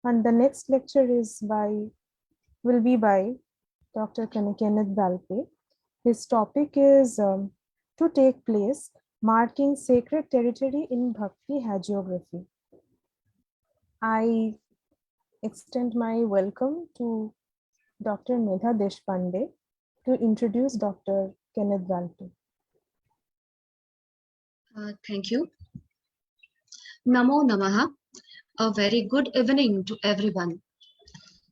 And the next lecture will be by Dr. Kenneth Valpey. His topic is To Take Place, Marking Sacred Territory in Bhakti Hagiography. I extend my welcome to Dr. Medha Deshpande to introduce Dr. Kenneth Valpey. Thank you. Namo Namaha. A very good evening to everyone.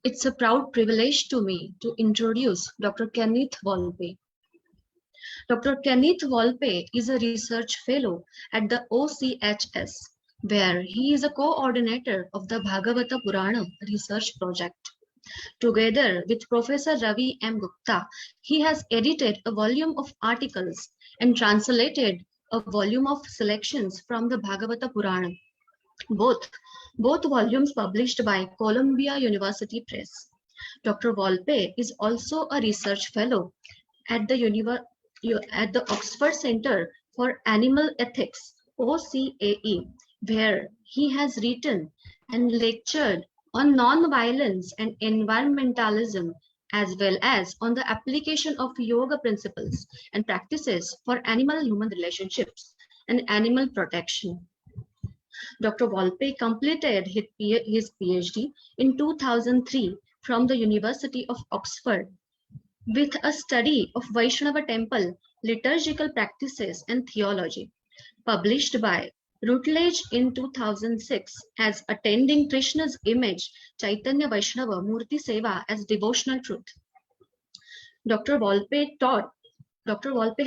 It's a proud privilege to me to introduce Dr. Kenneth Valpey. Dr. Kenneth Valpey is a research fellow at the OCHS, where he is a coordinator of the Bhagavata Purana research project. Together with Professor Ravi M. Gupta, he has edited a volume of articles and translated a volume of selections from the Bhagavata Purana. Both volumes published by Columbia University Press. Dr. Valpey is also a research fellow at the Oxford Center for Animal Ethics, OCAE, where he has written and lectured on non-violence and environmentalism, as well as on the application of yoga principles and practices for animal-human relationships and animal protection. Dr. Valpey completed his PhD in 2003 from the University of Oxford with a study of Vaishnava temple liturgical practices and theology, published by Routledge in 2006 as Attending Krishna's Image, Chaitanya Vaishnava Murti Seva as Devotional Truth. Dr. Valpey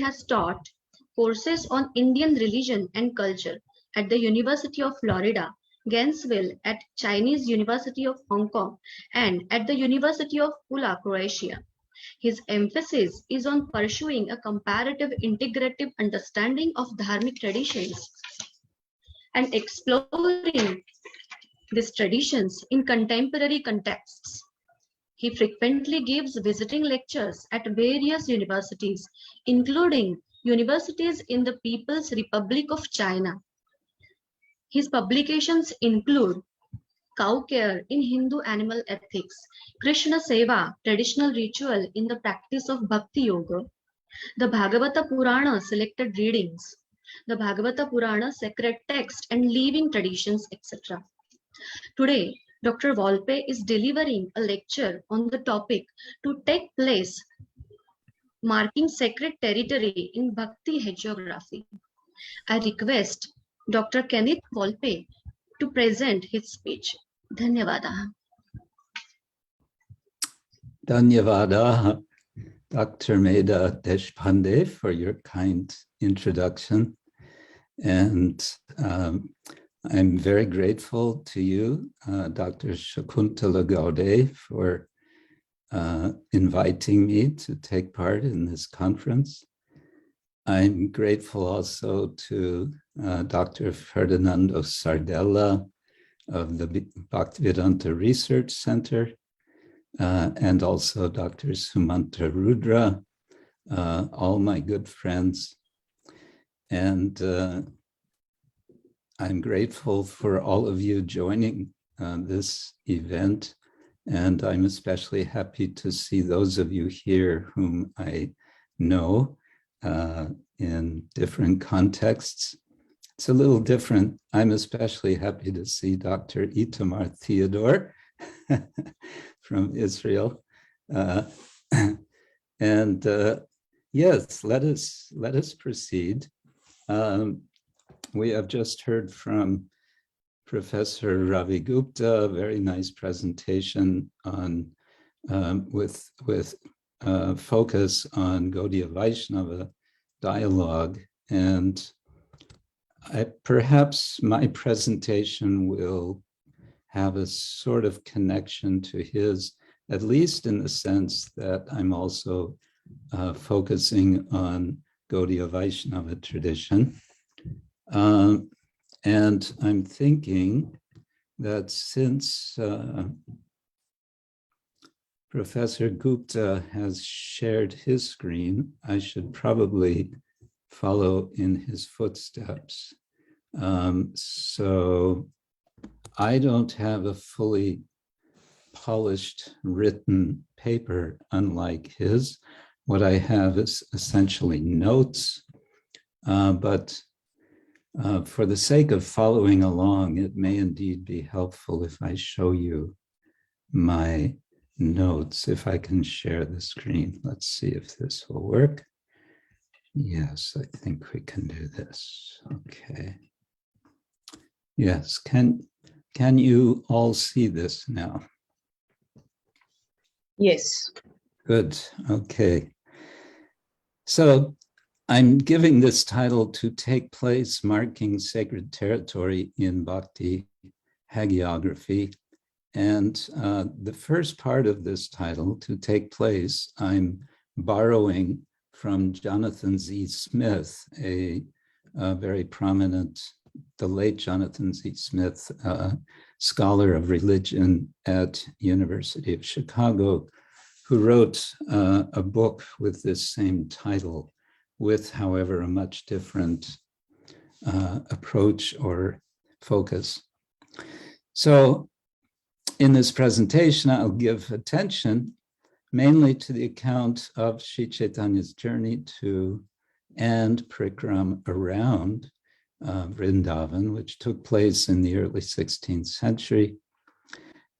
has taught courses on Indian religion and culture at the University of Florida, Gainesville, at Chinese University of Hong Kong, and at the University of Pula, Croatia. His emphasis is on pursuing a comparative integrative understanding of dharmic traditions and exploring these traditions in contemporary contexts. He frequently gives visiting lectures at various universities, including universities in the People's Republic of China. His publications include Cow Care in Hindu Animal Ethics, Krishna Seva, Traditional Ritual in the Practice of Bhakti Yoga, the Bhagavata Purana Selected Readings, the Bhagavata Purana Sacred Text and Living Traditions, etc. Today, Dr. Valpey is delivering a lecture on the topic To Take Place, Marking Sacred Territory in Bhakti Hagiography. I request Dr. Kenneth Valpey to present his speech. Dhanyavada. Dhanyavada, Dr. Medha Deshpande, for your kind introduction. And I'm very grateful to you, Dr. Shakuntala Gaude, for inviting me to take part in this conference. I'm grateful also to Dr. Ferdinando Sardella of the Bhaktivedanta Research Center, and also Dr. Sumanta Rudra, all my good friends. And I'm grateful for all of you joining this event. And I'm especially happy to see those of you here whom I know in different contexts. It's a little different. I'm especially happy to see Dr. Itamar Theodore from Israel. Yes, let us proceed. We have just heard from Professor Ravi Gupta, a very nice presentation on with focus on Gaudiya Vaishnava dialogue, and perhaps my presentation will have a sort of connection to his, at least in the sense that I'm also focusing on Gaudiya Vaishnava tradition. And I'm thinking that since Professor Gupta has shared his screen, I should probably follow in his footsteps. So I don't have a fully polished written paper unlike his. What I have is essentially notes, but for the sake of following along, it may indeed be helpful if I show you my notes, if I can share the screen. Let's see if this will work. Yes, I think we can do this. Okay. Yes, can you all see this now? Yes. Good, okay. So I'm giving this title To Take Place, Marking Sacred Territory in Bhakti Hagiography. And the first part of this title, To Take Place, I'm borrowing from Jonathan Z. Smith, a very prominent, the late Jonathan Z. Smith, scholar of religion at University of Chicago, who wrote a book with this same title, with, however, a much different approach or focus. So in this presentation, I'll give attention mainly to the account of Sri Chaitanya's journey to and Parikrama around Vrindavan, which took place in the early 16th century,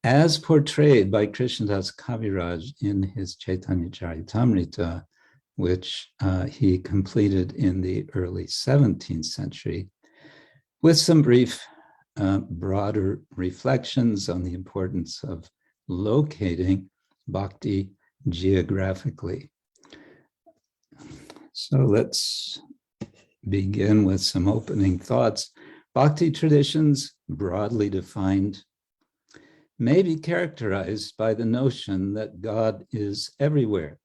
as portrayed by Krishnadas Kaviraj in his Chaitanya Charitamrita, which he completed in the early 17th century, with some brief broader reflections on the importance of locating bhakti geographically. So let's begin with some opening thoughts. Bhakti traditions, broadly defined, may be characterized by the notion that God is everywhere,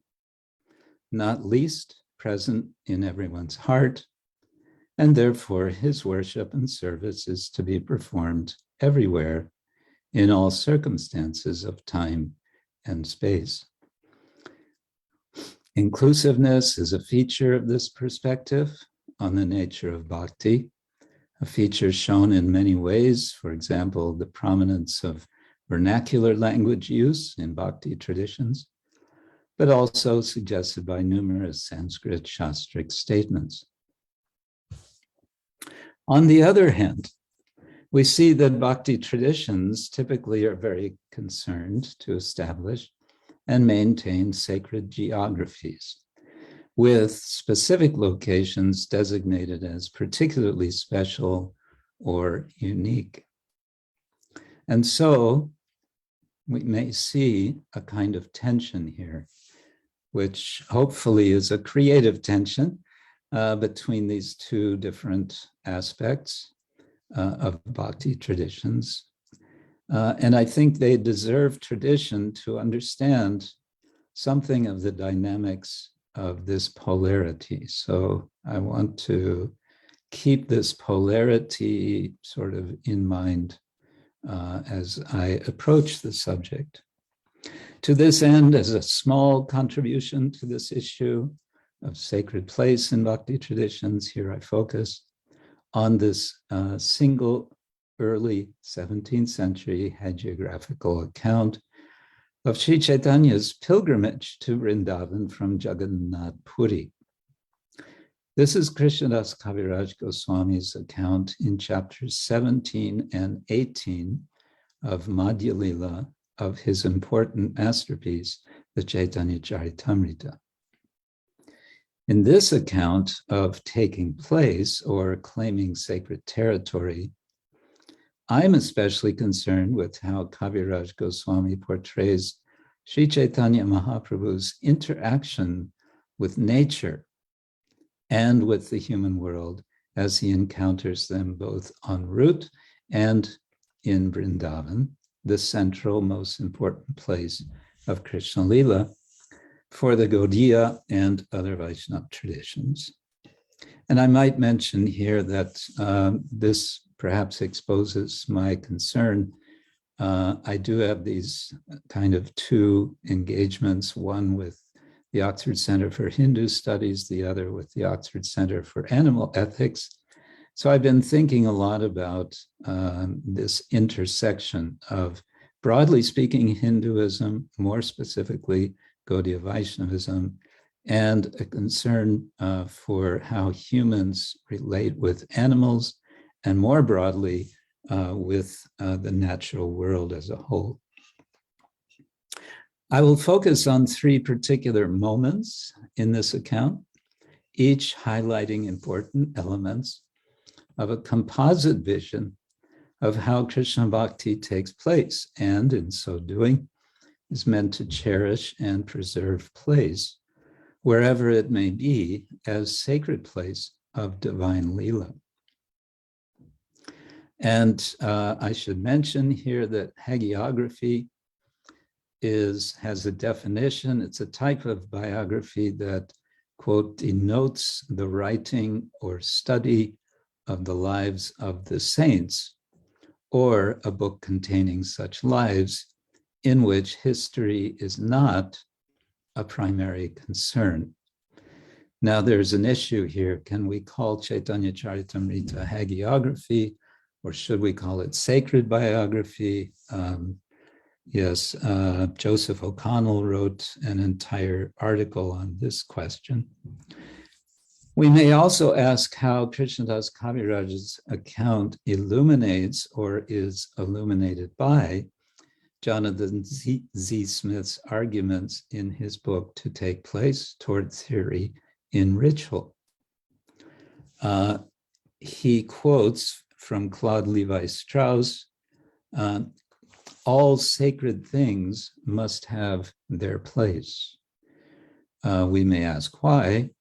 not least present in everyone's heart, and therefore his worship and service is to be performed everywhere in all circumstances of time and space. Inclusiveness is a feature of this perspective on the nature of bhakti, a feature shown in many ways, for example, the prominence of vernacular language use in bhakti traditions, but also suggested by numerous Sanskrit shastric statements. On the other hand, we see that bhakti traditions typically are very concerned to establish and maintain sacred geographies, with specific locations designated as particularly special or unique. And so we may see a kind of tension here, which hopefully is a creative tension between these two different aspects of bhakti traditions. And I think they deserve tradition to understand something of the dynamics of this polarity. So I want to keep this polarity sort of in mind as I approach the subject. To this end, as a small contribution to this issue of sacred place in bhakti traditions, here I focus on this single early 17th century hagiographical account of Sri Chaitanya's pilgrimage to Vrindavan from Jagannath Puri. This is Krishnadas Kaviraj Goswami's account in chapters 17 and 18 of Madhya Lila of his important masterpiece, the Chaitanya Charitamrita. In this account of taking place or claiming sacred territory, I'm especially concerned with how Kaviraj Goswami portrays Sri Chaitanya Mahaprabhu's interaction with nature and with the human world as he encounters them both en route and in Vrindavan, the central, most important place of Krishna Lila for the Gaudiya and other Vaishnava traditions. And I might mention here that this perhaps exposes my concern. I do have these kind of two engagements, one with the Oxford Center for Hindu Studies, the other with the Oxford Center for Animal Ethics. So I've been thinking a lot about this intersection of broadly speaking, Hinduism, more specifically Gaudiya Vaishnavism, and a concern for how humans relate with animals, and more broadly, with the natural world as a whole. I will focus on three particular moments in this account, each highlighting important elements of a composite vision of how Krishna Bhakti takes place, and in so doing, is meant to cherish and preserve place, wherever it may be, as sacred place of divine Leela. And I should mention here that hagiography has a definition. It's a type of biography that, quote, denotes the writing or study of the lives of the saints, or a book containing such lives in which history is not a primary concern. Now, there's an issue here. Can we call Chaitanya Charitamrita hagiography, or should we call it sacred biography? Yes, Joseph O'Connell wrote an entire article on this question. We may also ask how Krishnadas Kaviraj's account illuminates or is illuminated by Jonathan Z. Smith's arguments in his book To Take Place Toward Theory in Ritual. He quotes from Claude Levi-Strauss, all sacred things must have their place. We may ask why.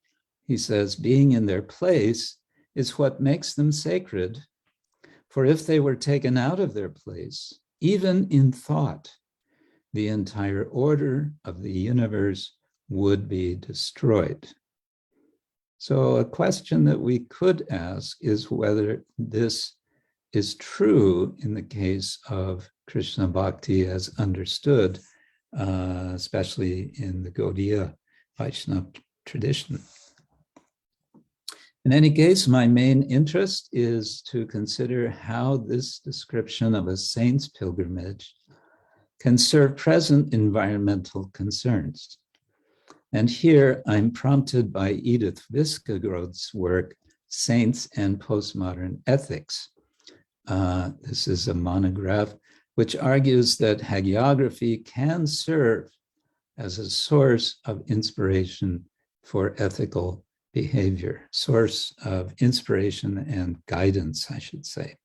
He says, being in their place is what makes them sacred. For if they were taken out of their place, even in thought, the entire order of the universe would be destroyed. So a question that we could ask is whether this is true in the case of Krishna Bhakti as understood, especially in the Gaudiya Vaishnava tradition. In any case, my main interest is to consider how this description of a saint's pilgrimage can serve present environmental concerns. And here I'm prompted by Edith Viskagrod's work, Saints and Postmodern Ethics. This is a monograph which argues that hagiography can serve as a source of inspiration for ethical behavior, source of inspiration and guidance, I should say.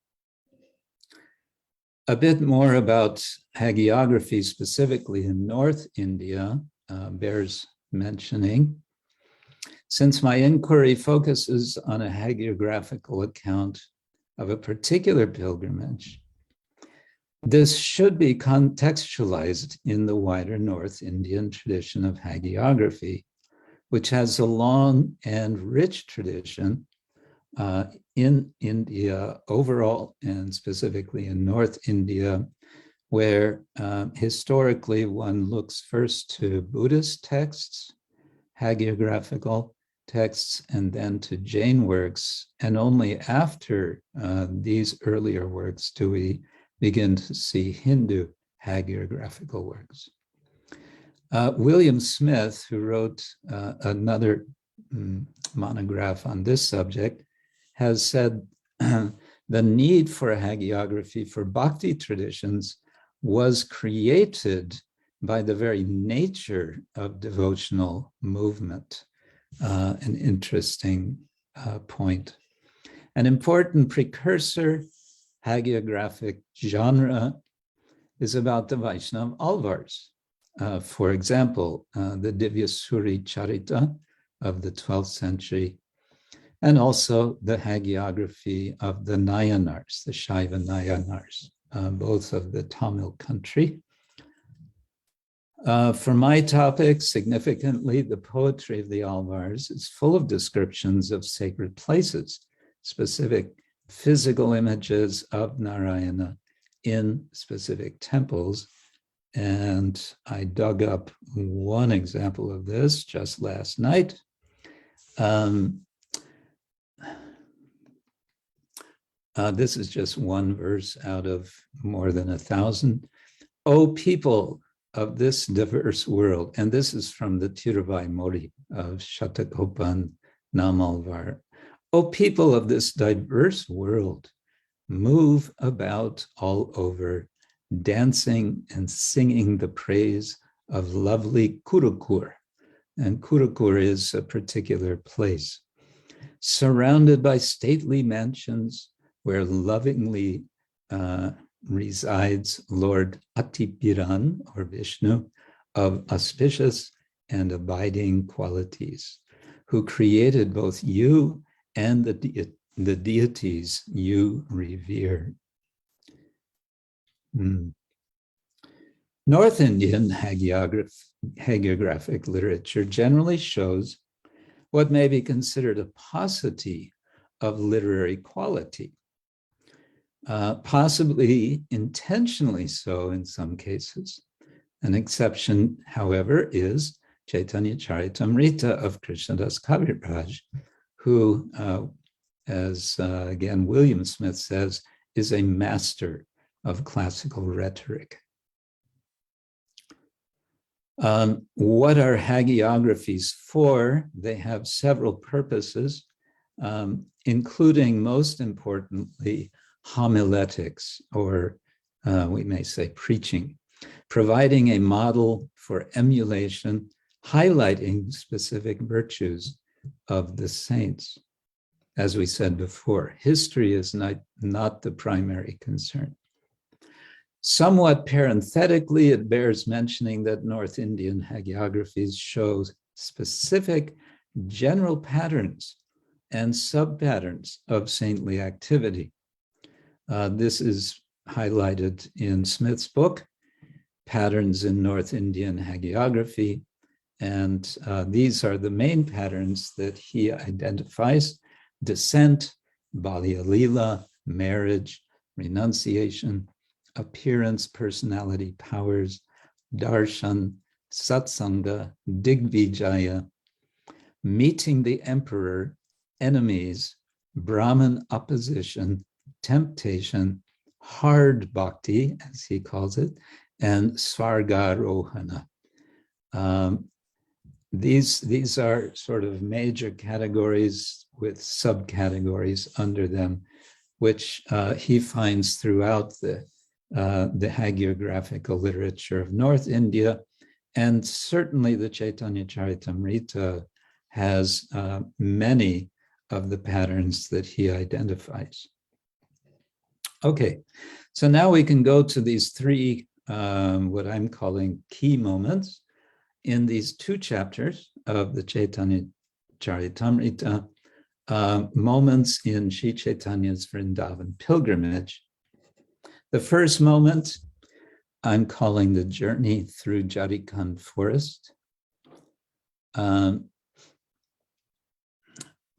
A bit more about hagiography specifically in North India bears mentioning. Since my inquiry focuses on a hagiographical account of a particular pilgrimage, this should be contextualized in the wider North Indian tradition of hagiography, which has a long and rich tradition in India overall, and specifically in North India, where historically one looks first to Buddhist texts, hagiographical texts, and then to Jain works. And only after these earlier works do we begin to see Hindu hagiographical works. William Smith, who wrote another monograph on this subject, has said the need for a hagiography for Bhakti traditions was created by the very nature of devotional movement. An interesting point. An important precursor hagiographic genre is about the Vaishnava alvars. For example, the Divyasuri Charita of the 12th century, and also the hagiography of the Nayanars, the Shaiva Nayanars, both of the Tamil country. For my topic, significantly, the poetry of the alvars is full of descriptions of sacred places, specific physical images of Narayana in specific temples. And I dug up one example of this just last night. This is just one verse out of more than 1,000. O people of this diverse world, and this is from the Tiruvai Modi of Shatakopan Namalvar. O people of this diverse world, move about all over, dancing and singing the praise of lovely Kurukur. And Kurukur is a particular place, surrounded by stately mansions where lovingly resides Lord Atipiran, or Vishnu, of auspicious and abiding qualities, who created both you and the deities you revere. North Indian hagiographic literature generally shows what may be considered a paucity of literary quality, possibly intentionally so in some cases. An exception, however, is Chaitanya Charitamrita of Krishnadas Kaviraj, who, as again William Smith says, is a master of classical rhetoric. What are hagiographies for? They have several purposes, including, most importantly, homiletics, or we may say preaching, providing a model for emulation, highlighting specific virtues of the saints. As we said before, history is not the primary concern. Somewhat parenthetically, it bears mentioning that North Indian hagiographies show specific general patterns and sub-patterns of saintly activity. This is highlighted in Smith's book, Patterns in North Indian Hagiography, and these are the main patterns that he identifies: descent, Balya Lila, marriage, renunciation, appearance, personality, powers, darshan, satsanga, digvijaya, meeting the emperor, enemies, Brahman opposition, temptation, hard bhakti, as he calls it, and svargarohana. These are sort of major categories with subcategories under them, which he finds throughout the hagiographical literature of North India, and certainly the Chaitanya Charitamrita has many of the patterns that he identifies. Okay, so now we can go to these three, what I'm calling key moments in these two chapters of the Chaitanya Charitamrita, moments in Sri Chaitanya's Vrindavan pilgrimage. The first moment I'm calling the journey through Jharikand forest.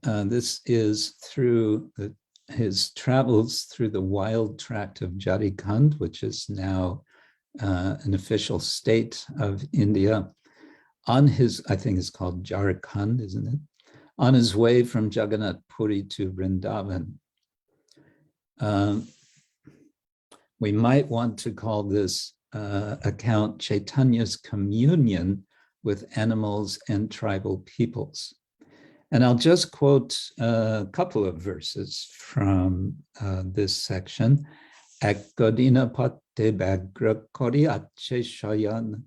This is through his travels through the wild tract of Jharikand, which is now an official state of India, on his, I think it's called Jharkhand, isn't it? On his way from Jagannath Puri to Vrindavan. We might want to call this account Chaitanya's communion with animals and tribal peoples. And I'll just quote a couple of verses from this section. Ekgodina pate bagra kori ache shayan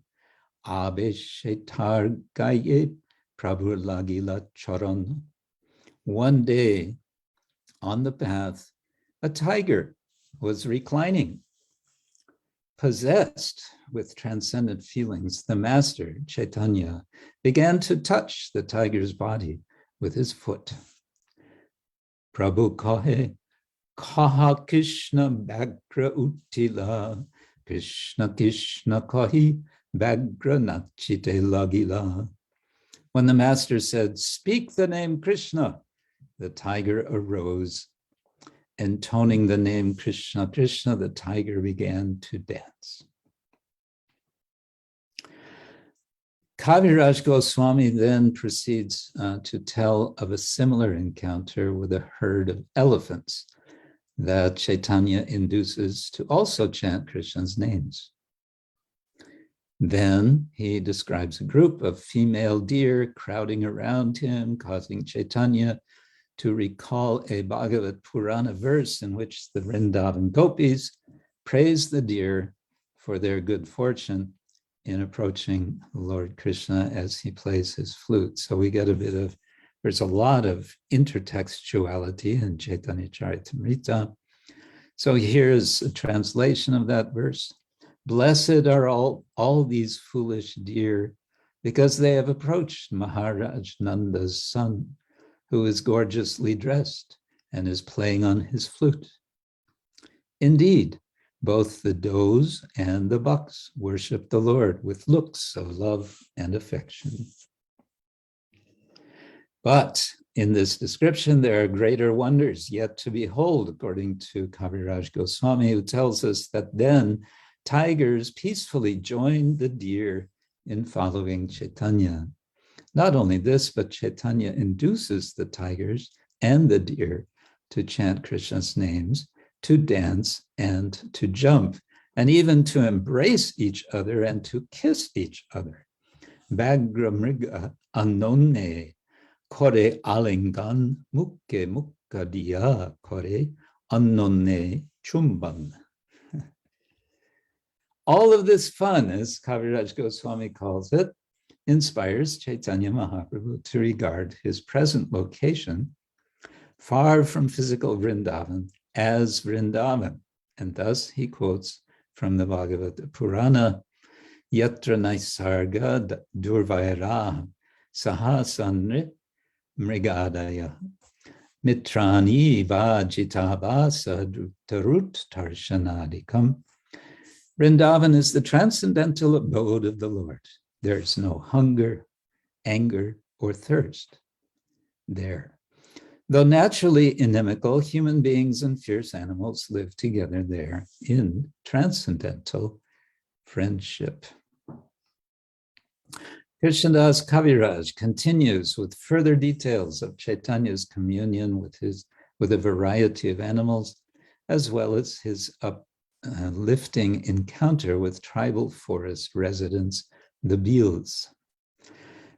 abe shetar gaye prabhu lagila charan. One day on the path, a tiger was reclining. Possessed with transcendent feelings, the master, Chaitanya, began to touch the tiger's body with his foot. Prabhu kahe, kaha Krishna bagra utila, Krishna Krishna kahi bagra nachite lagila. When the master said, "Speak the name Krishna," the tiger arose. Intoning the name Krishna Krishna, the tiger began to dance. Kaviraj Goswami then proceeds to tell of a similar encounter with a herd of elephants that Chaitanya induces to also chant Krishna's names. Then he describes a group of female deer crowding around him, causing Chaitanya to recall a Bhagavad Purana verse in which the Vrindavan gopis praise the deer for their good fortune in approaching Lord Krishna as he plays his flute. So we get there's a lot of intertextuality in Chaitanya Charitamrita. So here's a translation of that verse. Blessed are all these foolish deer, because they have approached Maharaj Nanda's son, who is gorgeously dressed and is playing on his flute. Indeed, both the does and the bucks worship the Lord with looks of love and affection. But in this description, there are greater wonders yet to behold, according to Kaviraj Goswami, who tells us that then tigers peacefully joined the deer in following Chaitanya. Not only this, but Chaitanya induces the tigers and the deer to chant Krishna's names, to dance and to jump, and even to embrace each other and to kiss each other. Bagramriga annone kore alingan mukke mukkadiya kore annone chumban. All of this fun, as Kaviraj Goswami calls it, inspires Chaitanya Mahaprabhu to regard his present location, far from physical Vrindavan, as Vrindavan. And thus he quotes from the Bhagavad Purana, Yatra Naisarga Durvaira Sahasanri Mrigadaya Mitrani Vajitabasa Tarut Tarshanadikam. Vrindavan is the transcendental abode of the Lord. There is no hunger, anger, or thirst there. Though naturally inimical, human beings and fierce animals live together there in transcendental friendship. Krishnadas Kaviraj continues with further details of Chaitanya's communion with a variety of animals, as well as his uplifting encounter with tribal forest residents, the Bhils.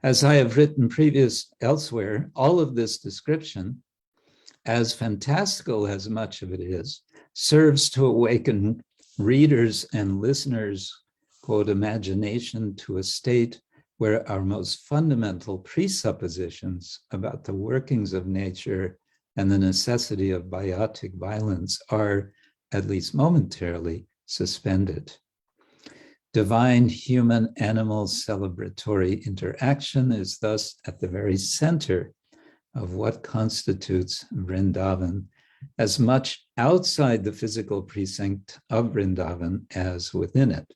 As I have written elsewhere, all of this description, as fantastical as much of it is, serves to awaken readers and listeners, quote, imagination to a state where our most fundamental presuppositions about the workings of nature and the necessity of biotic violence are, at least momentarily, suspended. Divine human-animal celebratory interaction is thus at the very center of what constitutes Vrindavan, as much outside the physical precinct of Vrindavan as within it.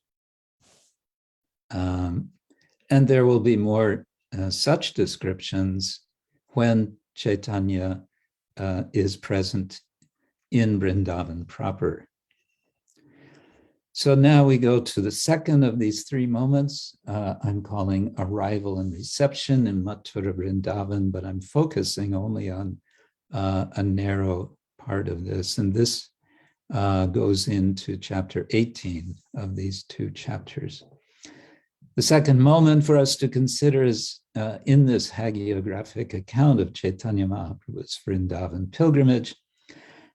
And there will be more such descriptions when Chaitanya is present in Vrindavan proper. So now we go to the second of these three moments. I'm calling arrival and reception in Mathura Vrindavan, but I'm focusing only on a narrow part of this. And this goes into chapter 18 of these two chapters. The second moment for us to consider is in this hagiographic account of Chaitanya Mahaprabhu's Vrindavan pilgrimage,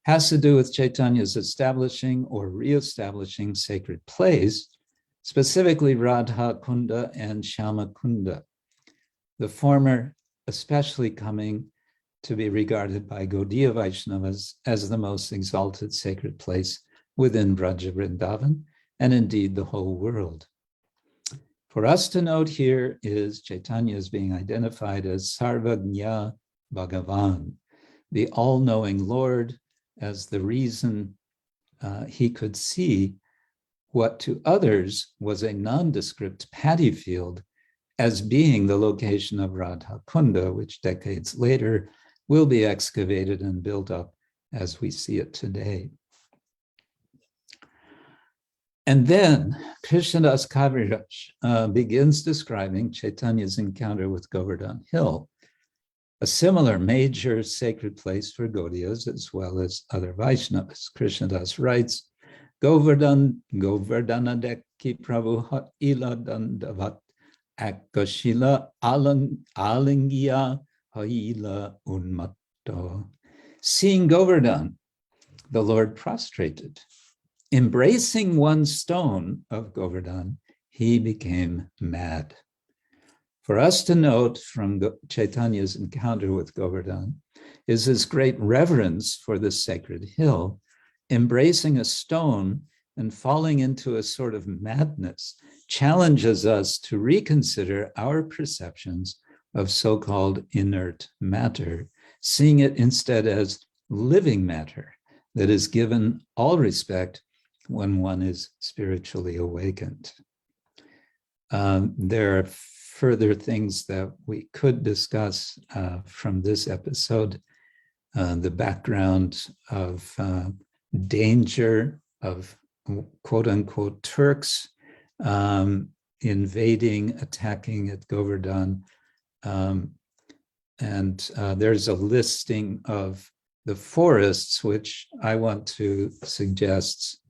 has to do with Chaitanya's establishing or reestablishing sacred plays, specifically Radha Kunda and Shyama Kunda, the former especially coming to be regarded by Gaudiya Vaishnavas as the most exalted sacred place within Vraja Vrindavan, and indeed the whole world. For us to note here is Chaitanya is being identified as Sarvagnya Bhagavan, the all-knowing Lord, as the reason he could see what to others was a nondescript paddy field as being the location of Radha Kunda, which decades later will be excavated and built up as we see it today. And then Krishnadas Kaviraj begins describing Chaitanya's encounter with Govardhan Hill, a similar major sacred place for Gaudiyas as well as other Vaishnavas. Krishnadas writes, Govardhanadeki Prabhu ila dandavat akashila alingiya haila unmatto. Seeing Govardhan, the Lord prostrated. Embracing one stone of Govardhan, he became mad. For us to note from Chaitanya's encounter with Govardhan is his great reverence for the sacred hill, embracing a stone and falling into a sort of madness challenges us to reconsider our perceptions of so-called inert matter, seeing it instead as living matter that is given all respect when one is spiritually awakened. There are further things that we could discuss from this episode, the background of danger of quote unquote Turks invading, attacking at Govardhan. There's a listing of the forests, which I want to suggest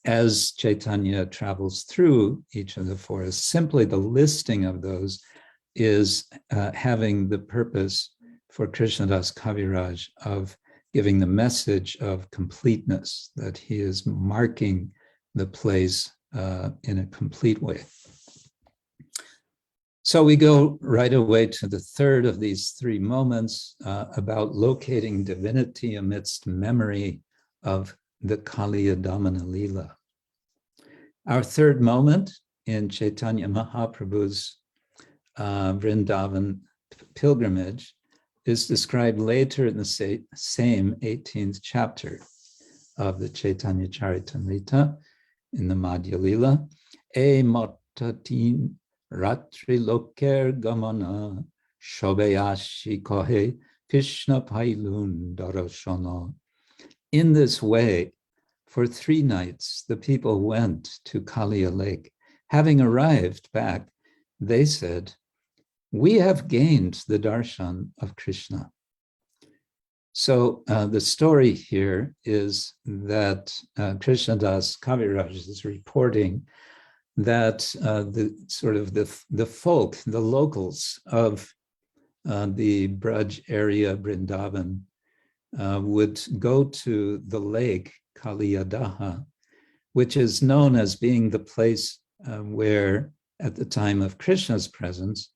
as Chaitanya travels through each of the forests. Simply the listing of those is having the purpose for Krishnadas Kaviraj of giving the message of completeness, that he is marking the place in a complete way. So we go right away to the third of these three moments about locating divinity amidst memory of the Kaliya Damana Lila. Our third moment in Chaitanya Mahaprabhu's Vrindavan pilgrimage is described later in the same 18th chapter of the Chaitanya Charitamrita in the Madhya Lila. E matatin ratri loker gamana shobeyashi kohe Krishna pailun darashana. In this way, for 3 nights, the people went to Kaliya Lake. Having arrived back, they said, "We have gained the darshan of Krishna." So the story here is that Krishnadas Kaviraj is reporting that the folk, the locals of the Braj area, Vrindavan, would go to the lake Kaliyadaha, which is known as being the place where, at the time of Krishna's presence,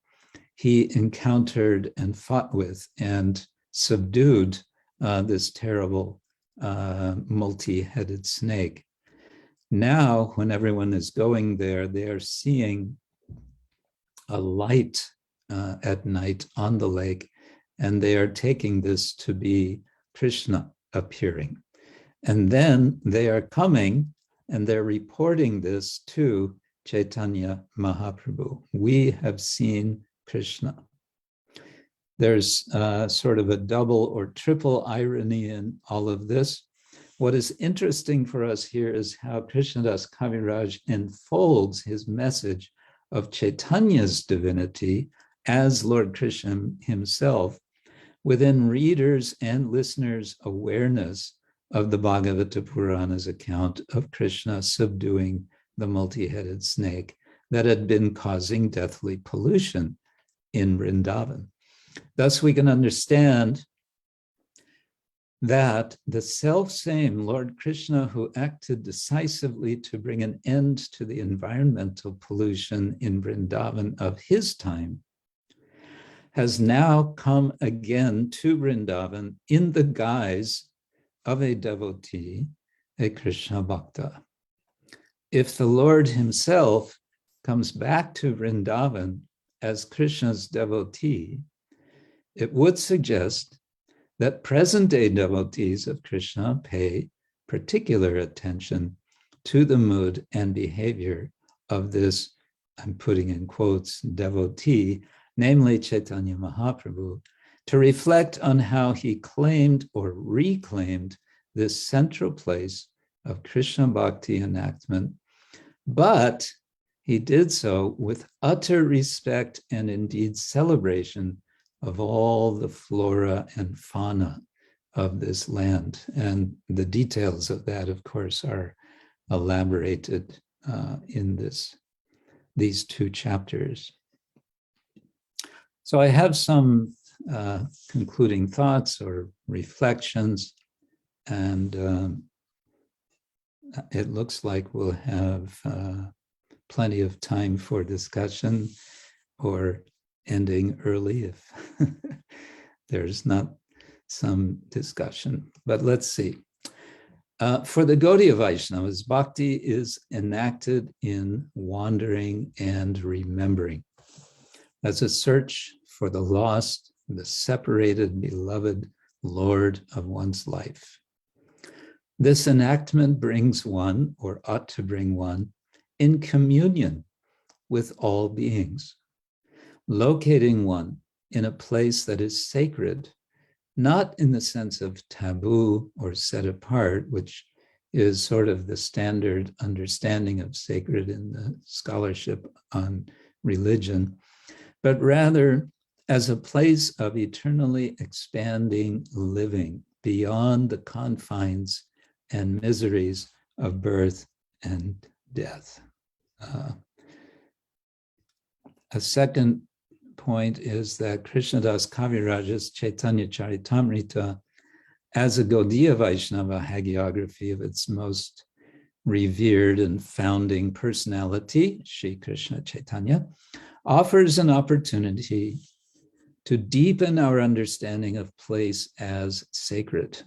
he encountered and fought with and subdued this terrible multi-headed snake. Now, when everyone is going there, they are seeing a light at night on the lake, and they are taking this to be Krishna appearing. And then they are coming and they're reporting this to Chaitanya Mahaprabhu. We have seen Krishna. There's sort of a double or triple irony in all of this. What is interesting for us here is how Krishnadas Kaviraj enfolds his message of Chaitanya's divinity as Lord Krishna himself within readers' and listeners' awareness of the Bhagavata Purana's account of Krishna subduing the multi-headed snake that had been causing deathly pollution in Vrindavan. Thus, we can understand that the self-same Lord Krishna who acted decisively to bring an end to the environmental pollution in Vrindavan of his time has now come again to Vrindavan in the guise of a devotee, a Krishna Bhakta. If the Lord himself comes back to Vrindavan as Krishna's devotee, it would suggest that present-day devotees of Krishna pay particular attention to the mood and behavior of this, I'm putting in quotes, devotee, namely Chaitanya Mahaprabhu, to reflect on how he claimed or reclaimed this central place of Krishna Bhakti enactment, but he did so with utter respect and indeed celebration of all the flora and fauna of this land. And the details of that, of course, are elaborated in these two chapters. So I have some concluding thoughts or reflections, and it looks like we'll have plenty of time for discussion or ending early if there's not some discussion. But let's see. For the Gaudiya Vaishnavas, bhakti is enacted in wandering and remembering as a search for the lost, the separated, beloved Lord of one's life. This enactment brings one, or ought to bring one, in communion with all beings, locating one in a place that is sacred, not in the sense of taboo or set apart, which is sort of the standard understanding of sacred in the scholarship on religion, but rather as a place of eternally expanding living beyond the confines and miseries of birth and death. A second point is that Krishnadas Kaviraj's Chaitanya Charitamrita, as a Gaudiya Vaishnava hagiography of its most revered and founding personality, Sri Krishna Chaitanya, offers an opportunity to deepen our understanding of place as sacred.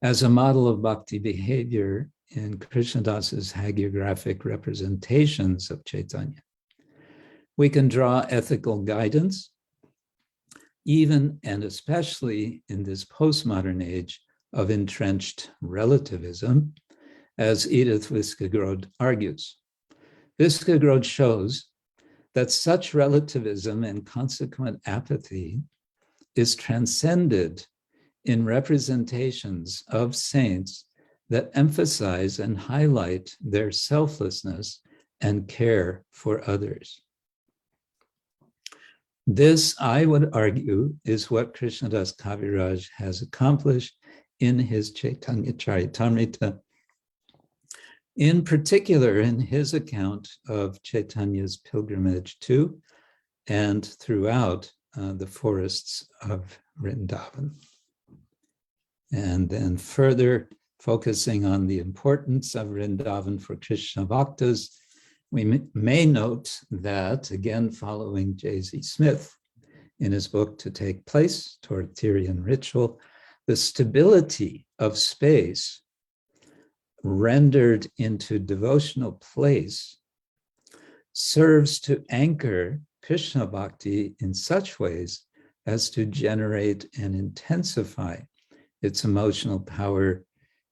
As a model of bhakti behavior in Krishnadas's hagiographic representations of Chaitanya, we can draw ethical guidance, even and especially in this postmodern age of entrenched relativism, as Edith Viscagrod argues. Viscagrod shows that such relativism and consequent apathy is transcended in representations of saints that emphasize and highlight their selflessness and care for others. This, I would argue, is what Krishnadas Kaviraj has accomplished in his Chaitanya Charitamrita, in particular in his account of Chaitanya's pilgrimage to and throughout the forests of Vrindavan. And then further focusing on the importance of Vrindavan for Krishna Bhaktas, we may note that, again, following J.Z. Smith in his book To Take Place, Toward Theory and Ritual, the stability of space rendered into devotional place serves to anchor Krishna Bhakti in such ways as to generate and intensify its emotional power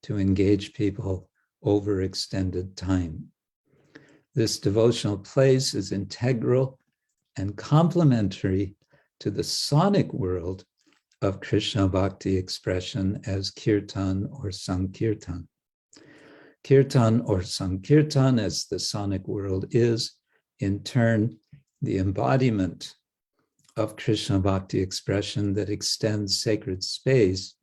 to engage people over extended time. This devotional place is integral and complementary to the sonic world of Krishna Bhakti expression as Kirtan or Sankirtan. Kirtan or Sankirtan, as the sonic world is, in turn, the embodiment of Krishna Bhakti expression that extends sacred space,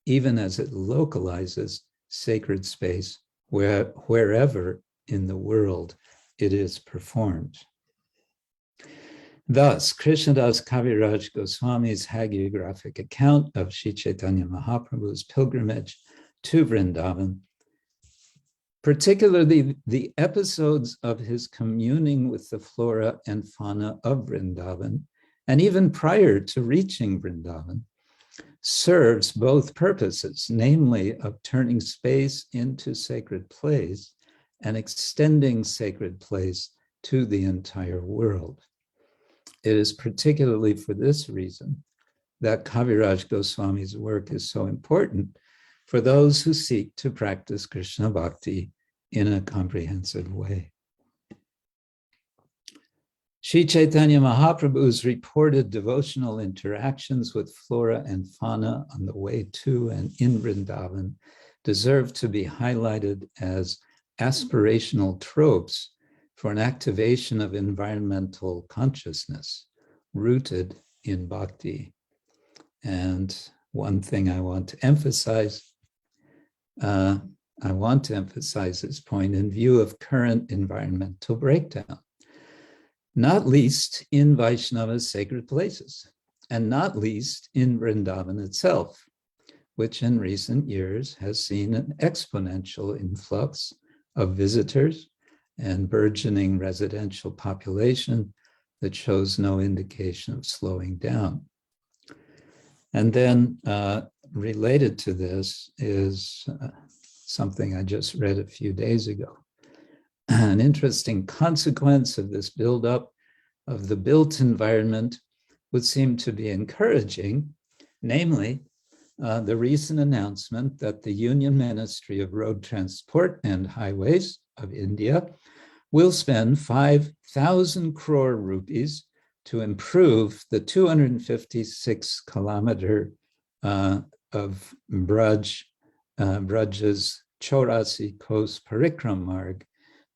even as it localizes sacred space wherever in the world it is performed. Thus, Krishnadas Kaviraj Goswami's hagiographic account of Sri Chaitanya Mahaprabhu's pilgrimage to Vrindavan, particularly the episodes of his communing with the flora and fauna of Vrindavan, and even prior to reaching Vrindavan, serves both purposes, namely of turning space into sacred place and extending sacred place to the entire world. It is particularly for this reason that Kaviraj Goswami's work is so important for those who seek to practice Krishna Bhakti in a comprehensive way. Sri Chaitanya Mahaprabhu's reported devotional interactions with flora and fauna on the way to and in Vrindavan deserve to be highlighted as aspirational tropes for an activation of environmental consciousness rooted in bhakti. And one thing I want to emphasize, I want to emphasize this point in view of current environmental breakdown, not least in Vaishnava's sacred places, and not least in Vrindavan itself, which in recent years has seen an exponential influx of visitors and burgeoning residential population that shows no indication of slowing down. And then related to this is something I just read a few days ago. An interesting consequence of this buildup of the built environment would seem to be encouraging, namely the recent announcement that the Union Ministry of Road Transport and Highways of India will spend 5,000 crore rupees to improve the 256 kilometer of Braj's Chaurasi Kos Parikrama Marg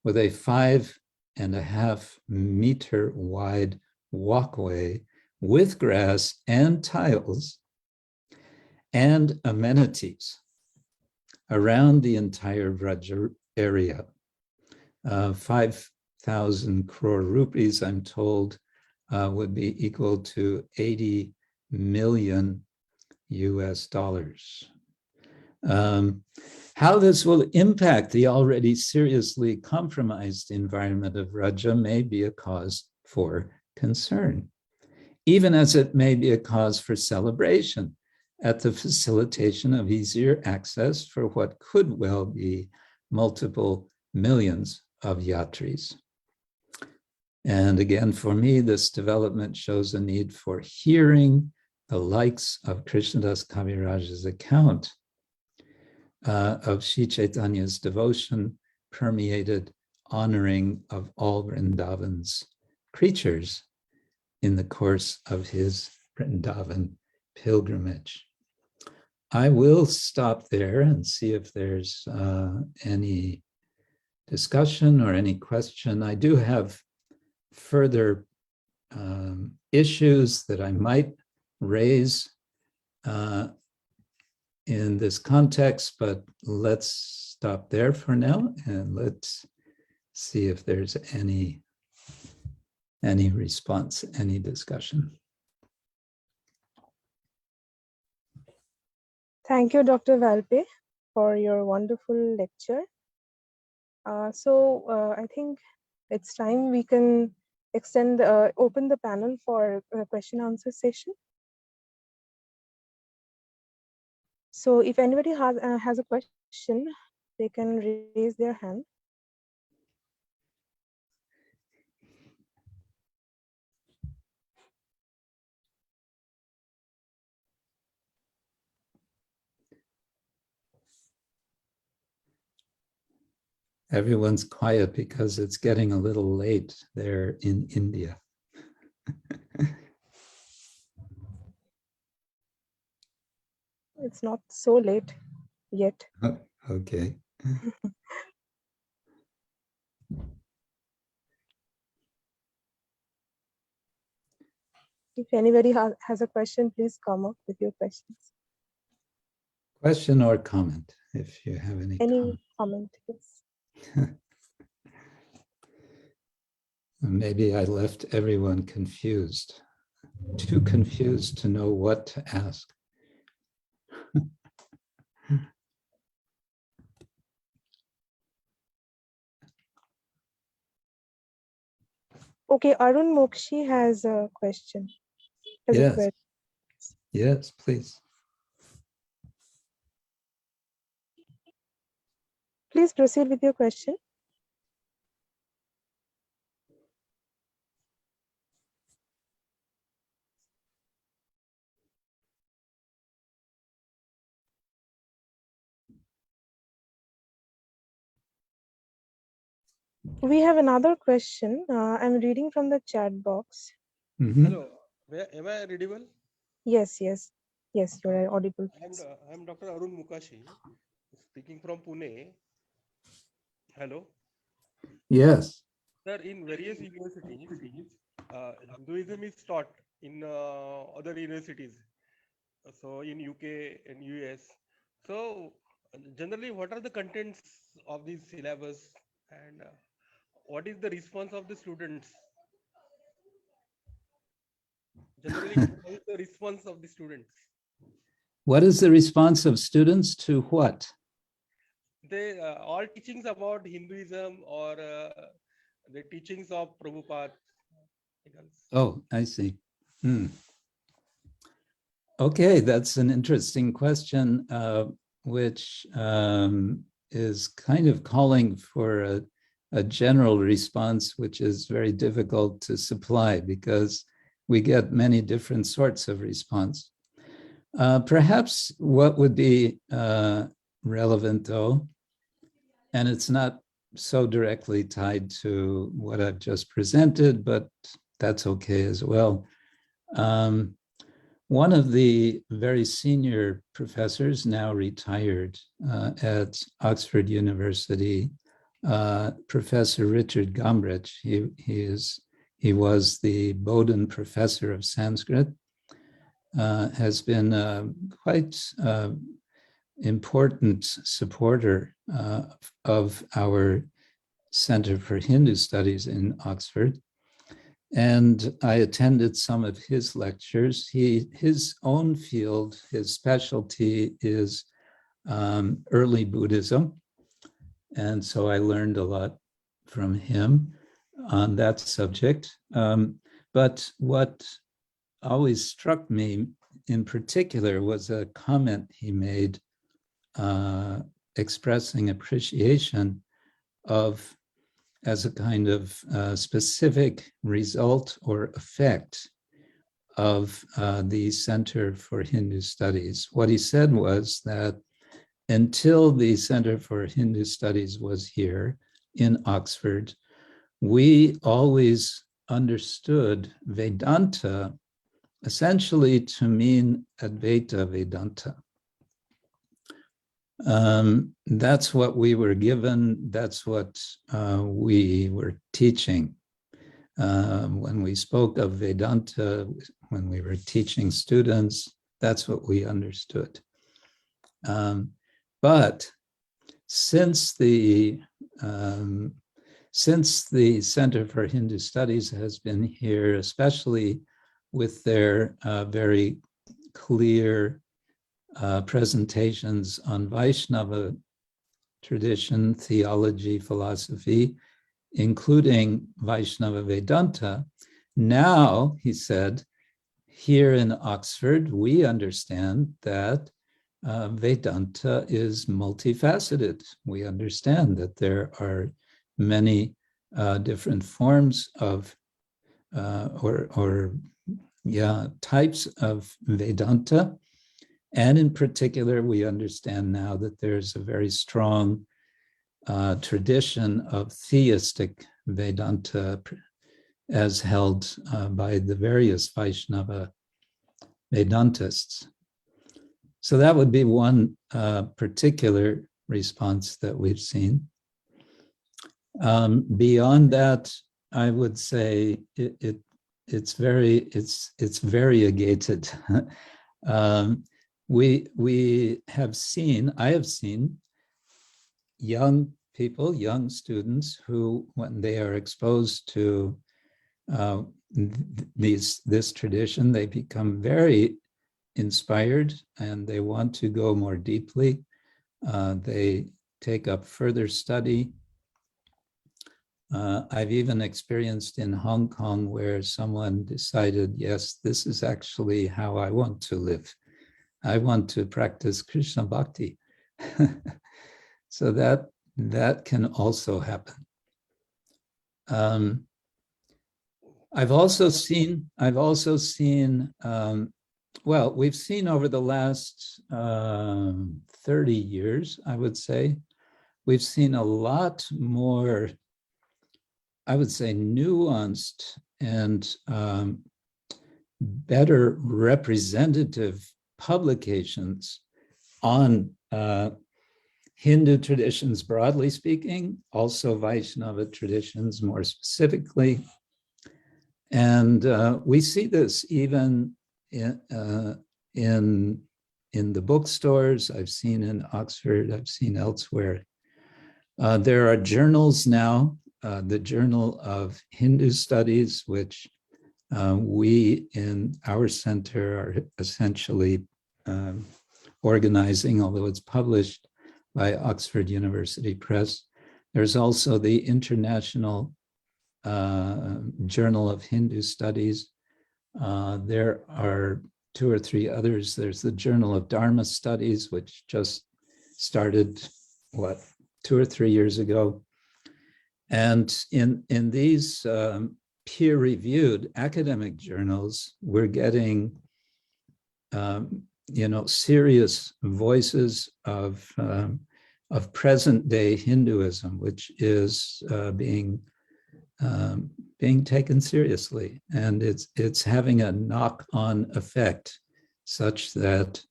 with a 5.5 meter wide walkway with grass and tiles and amenities around the entire Braj area. 5,000 crore rupees, I'm told, would be equal to 80 million US dollars. How this will impact the already seriously compromised environment of Raja may be a cause for concern, even as it may be a cause for celebration at the facilitation of easier access for what could well be multiple millions of yatris. And again, for me, this development shows a need for hearing the likes of Krishnadas Kaviraj's account of Sri Chaitanya's devotion permeated honoring of all Vrindavan's creatures in the course of his Vrindavan pilgrimage. I will stop there and see if there's any discussion or any question. I do have further issues that I might raise in this context, but let's stop there for now and let's see if there's any response, any discussion. Thank you, Dr. Valpey, for your wonderful lecture. I think it's time we can open the panel for a question answer session. So if anybody has a question, they can raise their hand. Everyone's quiet because it's getting a little late there in India. It's not so late yet. Okay. If anybody has a question, please come up with your questions. Question or comment, if you have any comment, yes. Maybe I left everyone confused, too confused to know what to ask. Okay, Arun Mokshi has a question. Yes. Yes, please. Please proceed with your question. We have another question. I'm reading from the chat box. Mm-hmm. Hello, am I audible? Yes, you're audible. I'm Dr. Arun Mukashi, speaking from Pune. Hello. Yes. Sir, in various universities, Hinduism is taught in other universities. So in UK and US. So generally, what are the contents of these syllabus, and what is the response of the students? Generally, how is the response of the students? What is the response of students to what? They all teachings about Hinduism or the teachings of Prabhupada. Oh, I see. Okay, that's an interesting question, which is kind of calling for a general response, which is very difficult to supply because we get many different sorts of response. Perhaps what would be relevant, though, and it's not so directly tied to what I've just presented, but that's okay as well. One of the very senior professors, now retired at Oxford University, Professor Richard Gombrich, he was the Bowdoin Professor of Sanskrit, has been quite important supporter of our Center for Hindu Studies in Oxford. And I attended some of his lectures. His own field, his specialty is early Buddhism. And so I learned a lot from him on that subject. But what always struck me in particular was a comment he made expressing appreciation of, as a kind of specific result or effect of the Center for Hindu Studies. What he said was that until the Center for Hindu Studies was here in Oxford, we always understood Vedanta essentially to mean Advaita Vedanta. That's what we were given. That's what we were teaching. When we spoke of Vedanta, when we were teaching students, that's what we understood. But since the Center for Hindu Studies has been here, especially with their very clear presentations on Vaishnava tradition, theology, philosophy, including Vaishnava Vedanta. Now, he said, here in Oxford, we understand that Vedanta is multifaceted. We understand that there are many different forms of types of Vedanta. And in particular, we understand now that there's a very strong tradition of theistic Vedanta as held by the various Vaishnava Vedantists. So that would be one particular response that we've seen. Beyond that, I would say it's variegated. I have seen young people, young students who, when they are exposed to this tradition, they become very inspired and they want to go more deeply. They take up further study. I've even experienced in Hong Kong where someone decided, yes, this is actually how I want to live. I want to practice Krishna Bhakti. So that can also happen. I've also seen, well, we've seen over the last 30 years, I would say, we've seen a lot more, I would say, nuanced and better representative publications on Hindu traditions, broadly speaking, also Vaishnava traditions more specifically. And we see this even in in the bookstores, I've seen in Oxford, I've seen elsewhere. There are journals now, the Journal of Hindu Studies, which we in our center are essentially organizing, although it's published by Oxford University Press. There's also the International Journal of Hindu Studies. There are 2 or 3 others. There's the Journal of Dharma Studies, which just started, 2 or 3 years ago. And in these peer-reviewed academic journals, we're getting serious voices of present-day Hinduism, which is being taken seriously, and it's having a knock-on effect, such that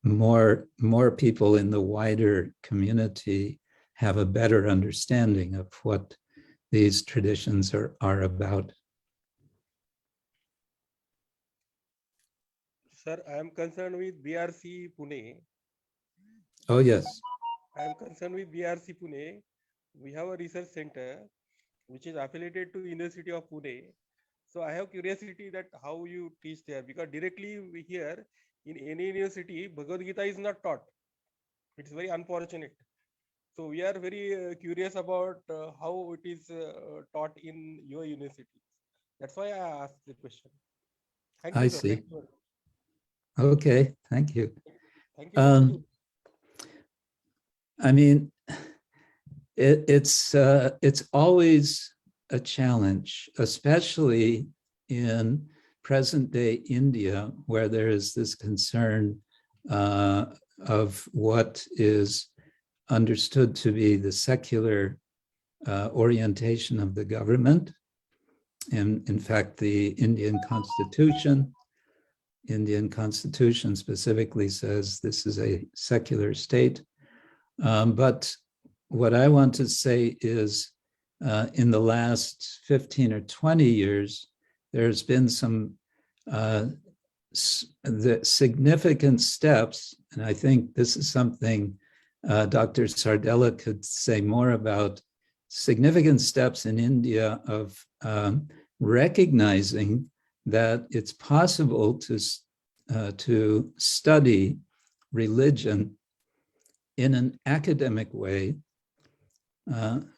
more people in the wider community have a better understanding of what these traditions are about. Sir, I am concerned with BRC Pune. Oh, yes. I am concerned with BRC Pune. We have a research center which is affiliated to University of Pune. So I have curiosity that how you teach there, because directly we hear in any university, Bhagavad-Gita is not taught. It's very unfortunate. So we are very curious about how it is taught in your university. That's why I asked the question. Thank you, I sir. see. Thank you. Okay, thank you. Thank you. I mean, it's always a challenge, especially in present-day India, where there is this concern of what is understood to be the secular orientation of the government. And in fact, the Indian Constitution specifically says this is a secular state. But what I want to say is in the last 15 or 20 years, there's been some significant steps, and I think this is something Dr. Sardella could say more about, significant steps in India of recognizing that it's possible to study religion in an academic way,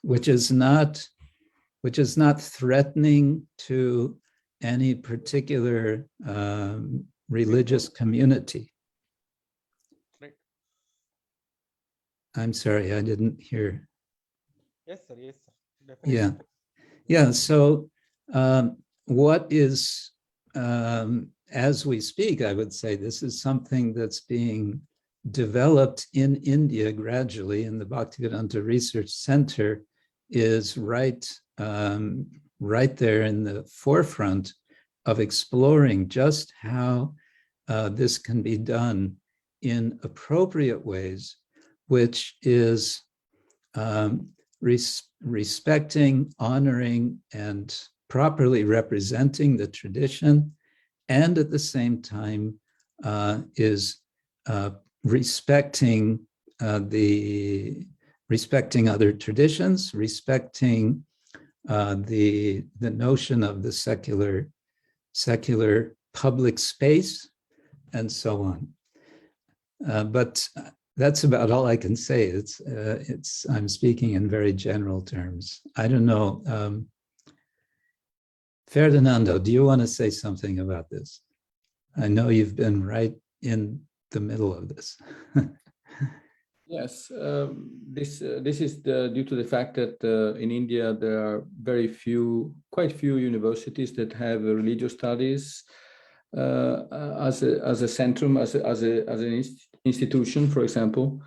which is not threatening to any particular religious community. Right. I'm sorry, I didn't hear. Yes, sir. Yes, sir. Definitely. Yeah. So what is, as we speak, I would say this is something that's being developed in India gradually, and the Bhaktivedanta Research Center is right there in the forefront of exploring just how this can be done in appropriate ways, which is respecting, honoring, and properly representing the tradition, and at the same time is respecting other traditions, respecting the notion of the secular public space, and so on. But that's about all I can say. I'm speaking in very general terms. I don't know. Ferdinando, do you want to say something about this? I know you've been right in the middle of this. Yes, this is due to the fact that in India there are quite few universities that have religious studies as a centrum, as an institution, for example.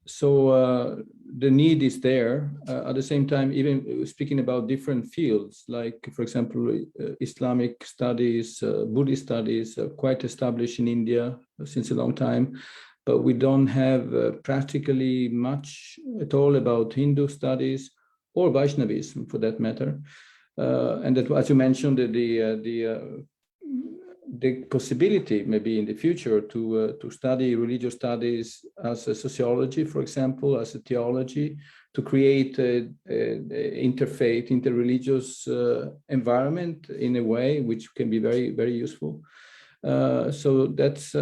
So the need is there. At the same time, even speaking about different fields, like, for example, Islamic studies, Buddhist studies are quite established in India since a long time, but we don't have practically much at all about Hindu studies or Vaishnavism, for that matter. And that, as you mentioned, the possibility maybe in the future to study religious studies as a sociology, for example, as a theology, to create a interfaith, interreligious environment in a way which can be very, very useful. So that's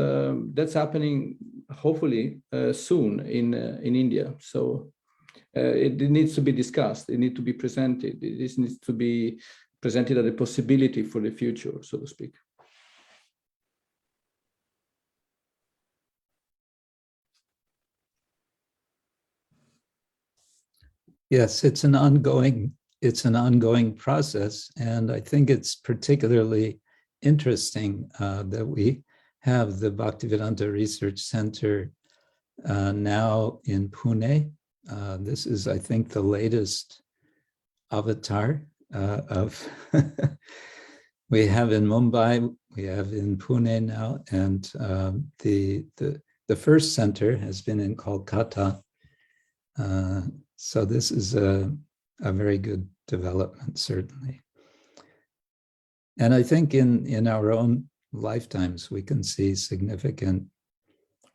happening hopefully soon in India. So it needs to be discussed. It needs to be presented. This needs to be presented as a possibility for the future, so to speak. Yes, it's an ongoing process, and I think it's particularly interesting that we have the Bhaktivedanta Research Center now in Pune. This is, I think, the latest avatar of we have in Mumbai, we have in Pune now, and the first center has been in Kolkata. So this is a very good development, certainly. And I think in our own lifetimes, we can see significant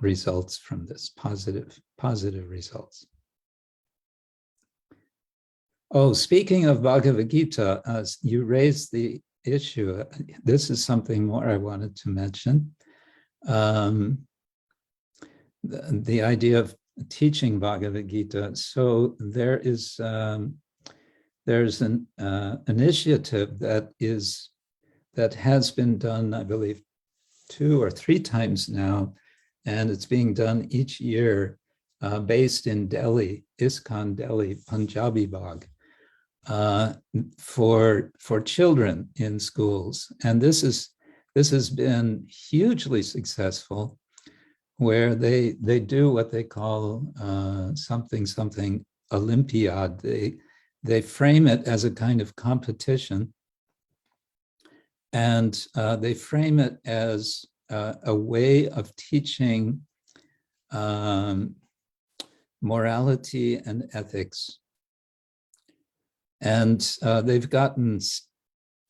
results from this, positive results. Oh, speaking of Bhagavad-Gita, you raised the issue. This is something more I wanted to mention. The idea of teaching Bhagavad-Gita. So there's an initiative that has been done, I believe, 2 or 3 times now, and it's being done each year, based in Delhi, ISKCON Delhi, Punjabi Bagh, for children in schools, and this has been hugely successful, where they do what they call something Olympiad. They frame it as a kind of competition, and they frame it as a way of teaching morality and ethics. And they've gotten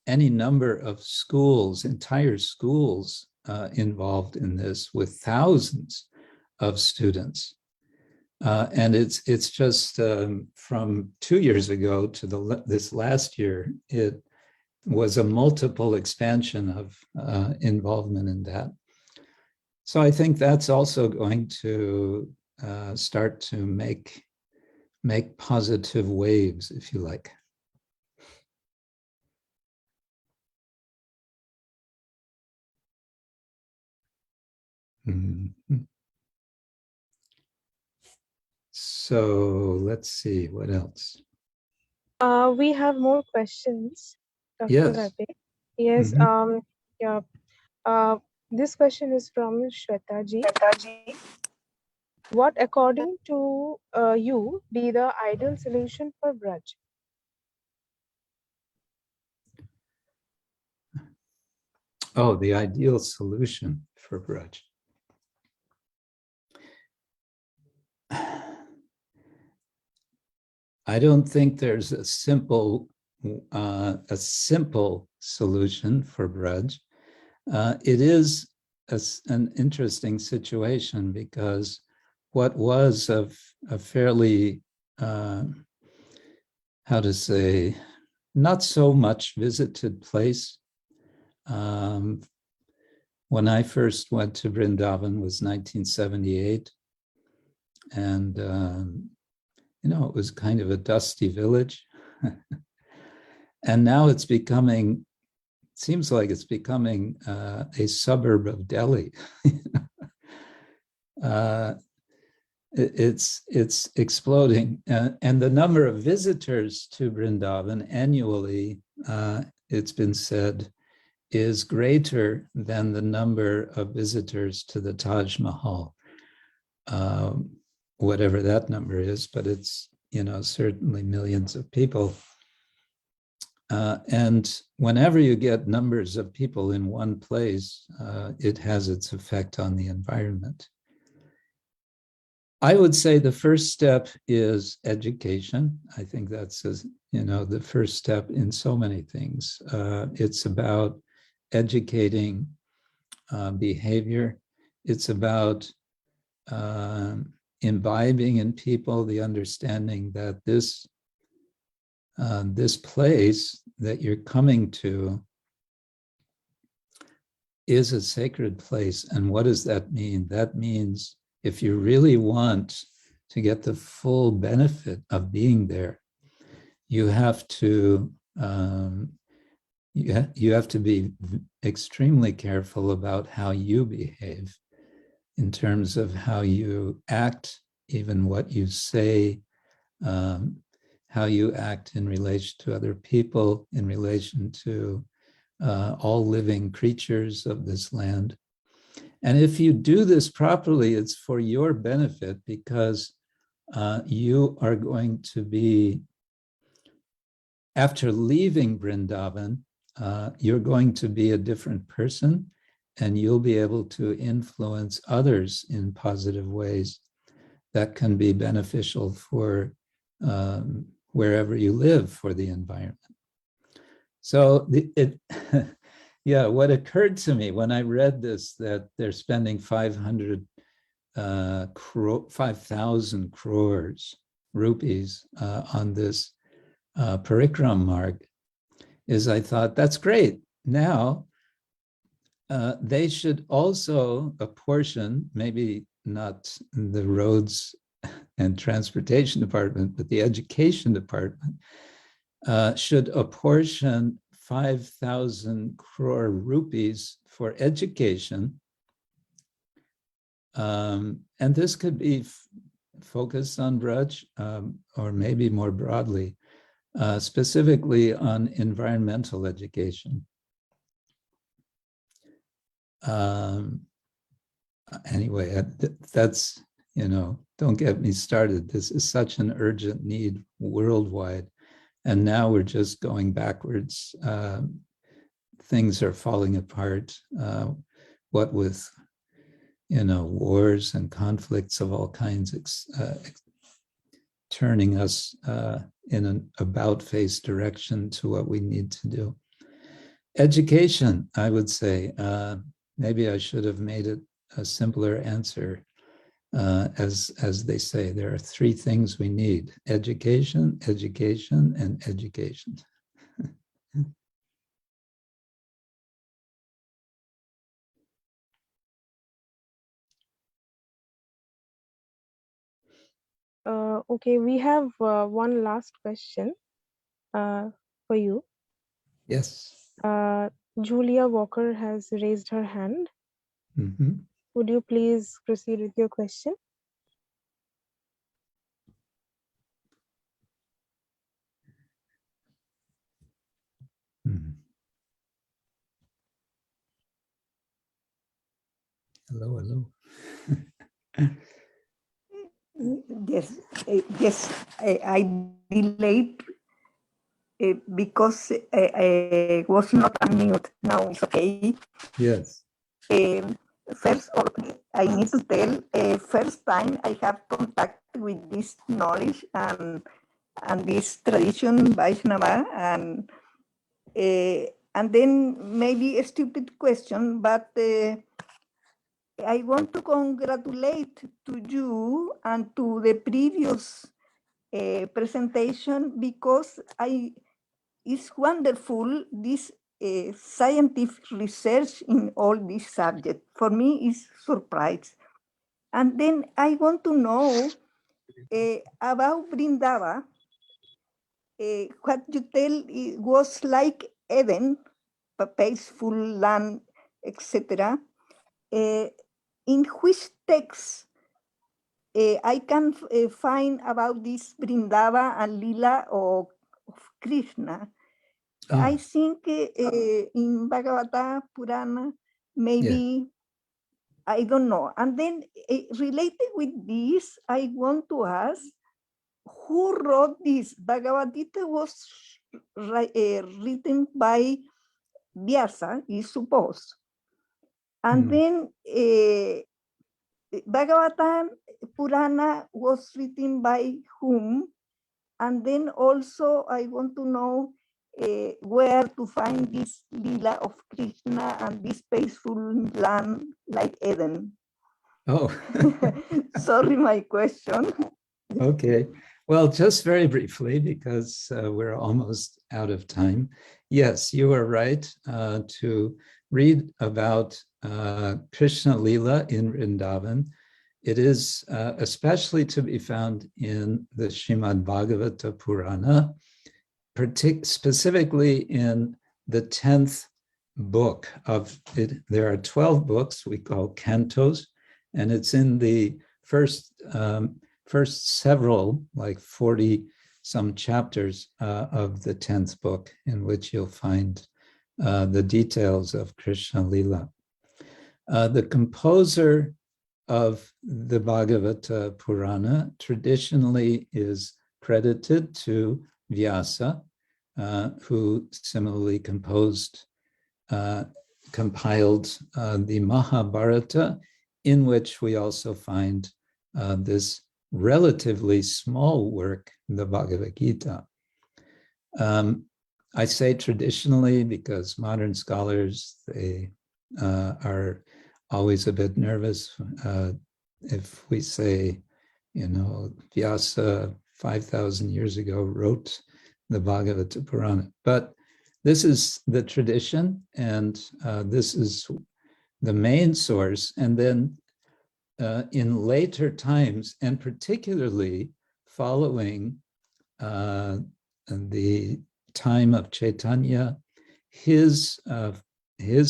any number of schools, entire schools, involved in this, with thousands of students. And it's just from 2 years ago to this last year, it was a multiple expansion of involvement in that. So I think that's also going to start to make positive waves, if you like. Mm-hmm. So let's see, what else? We have more questions, Dr. Yes. Valpey. Yes. Mm-hmm. Yeah. This question is from Shweta ji. What, according to you, be the ideal solution for Braj? Oh, the ideal solution for Braj. I don't think there's a simple solution for Braj. It is an interesting situation, because what was a fairly, how to say, not so much visited place. When I first went to Vrindavan was 1978, and it was kind of a dusty village. And now it seems like it's becoming a suburb of Delhi. It's exploding, and the number of visitors to Vrindavan annually, it's been said, is greater than the number of visitors to the Taj Mahal, whatever that number is, but it's certainly millions of people. And whenever you get numbers of people in one place, it has its effect on the environment. I would say the first step is education. I think that's the first step in so many things. It's about educating behavior. It's about imbibing in people the understanding that this place that you're coming to is a sacred place. And what does that mean? That means if you really want to get the full benefit of being there, you have to you have to be extremely careful about how you behave in terms of how you act, even what you say, how you act in relation to other people, in relation to all living creatures of this land. And if you do this properly, it's for your benefit, because you are going to be, after leaving Vrindavan, you're going to be a different person, and you'll be able to influence others in positive ways that can be beneficial for wherever you live, for the environment. So yeah, what occurred to me when I read this, that they're spending 5,000 crores rupees on this Parikrama marg, is I thought, that's great. Now, they should also apportion, maybe not the roads and transportation department, but the education department should apportion 5,000 crore rupees for education. And this could be focused on Braj, or maybe more broadly, specifically on environmental education. Anyway, that's, don't get me started. This is such an urgent need worldwide. And now we're just going backwards. Things are falling apart. What with, wars and conflicts of all kinds, turning us in an about-face direction to what we need to do. Education, I would say, maybe I should have made it a simpler answer. As they say, there are three things we need: education, education, and education. Okay, we have one last question for you. Yes. Julia Walker has raised her hand. Mm-hmm. Would you please proceed with your question? Mm-hmm. Hello, hello. Yes, I delayed because I was not unmute. Now it's okay. Yes. First, I need to tell, first time I have contact with this knowledge and this tradition, Vaishnava, and then maybe a stupid question, but I want to congratulate to you and to the previous presentation, because it's wonderful, this scientific research in all these subjects. For me, it's surprise. And then I want to know about Vrindavan. What you tell was like Eden, a peaceful land, etc. In which text I can find about this Vrindavan and Lila of Krishna? I think in Bhagavata Purana, maybe, I don't know. And then related with this, I want to ask, who wrote this? Bhagavad-Gita was written by Vyasa, is supposed. And then Bhagavata Purana was written by whom? And then also I want to know where to find this lila of Krishna and this peaceful land like Eden? Oh, Sorry, my question. okay. Well, just very briefly, because we're almost out of time. Yes, you are right to read about Krishna Lila in Vrindavan. It is especially to be found in the Srimad Bhagavata Purana, specifically in the 10th book of it. There are 12 books we call cantos, and it's in the first several, like 40 some chapters of the 10th book, in which you'll find the details of Krishna Lila. The composer of the Bhagavata Purana traditionally is credited to Vyasa, who similarly compiled the Mahabharata, in which we also find this relatively small work, the Bhagavad-Gita. I say traditionally because modern scholars, they are always a bit nervous if we say, Vyasa 5,000 years ago wrote the Bhagavata Purana. But this is the tradition, and this is the main source. And then in later times, and particularly following the time of Chaitanya, his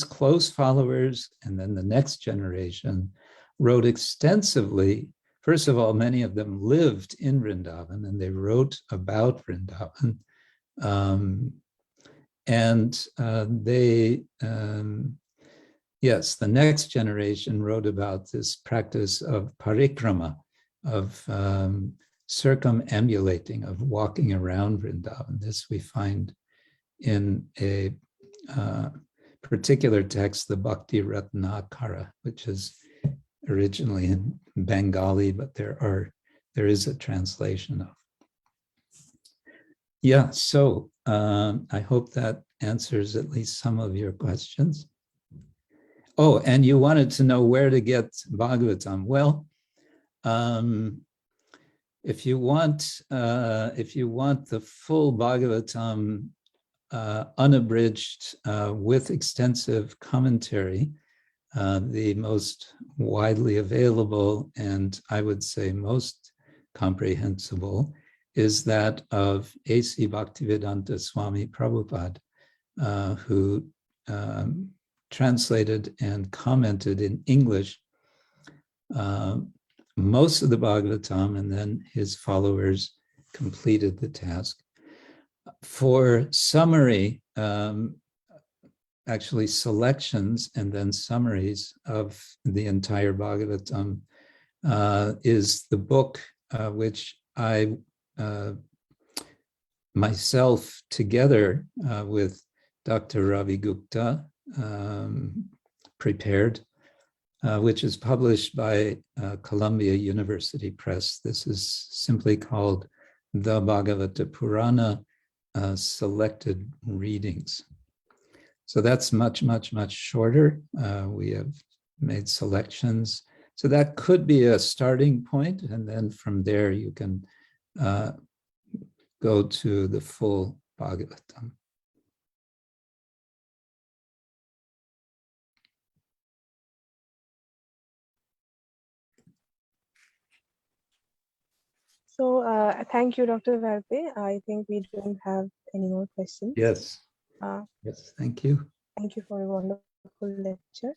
close followers, and then the next generation, wrote extensively. First of all, many of them lived in Vrindavan, and they wrote about Vrindavan. Yes, the next generation wrote about this practice of Parikrama, of circumambulating, of walking around Vrindavan. This we find in a particular text, the Bhakti Ratnakara, which is originally in Bengali, but there is a translation of. Yeah, so I hope that answers at least some of your questions. Oh, and you wanted to know where to get Bhagavatam. Well, if you want the full Bhagavatam unabridged with extensive commentary, the most widely available and I would say most comprehensible is that of A.C. Bhaktivedanta Swami Prabhupada, who translated and commented in English most of the Bhagavatam, and then his followers completed the task. For summary, actually selections and then summaries of the entire Bhagavatam is the book which I myself, together with Dr. Ravi Gupta, prepared, which is published by Columbia University Press. This is simply called The Bhagavata Purana, Selected Readings. So that's much, much, much shorter. We have made selections. So that could be a starting point, and then from there you can go to the full Bhagavatam. So thank you, Dr. Valpey. I think we don't have any more questions. Yes. Yes, thank you. Thank you for a wonderful lecture.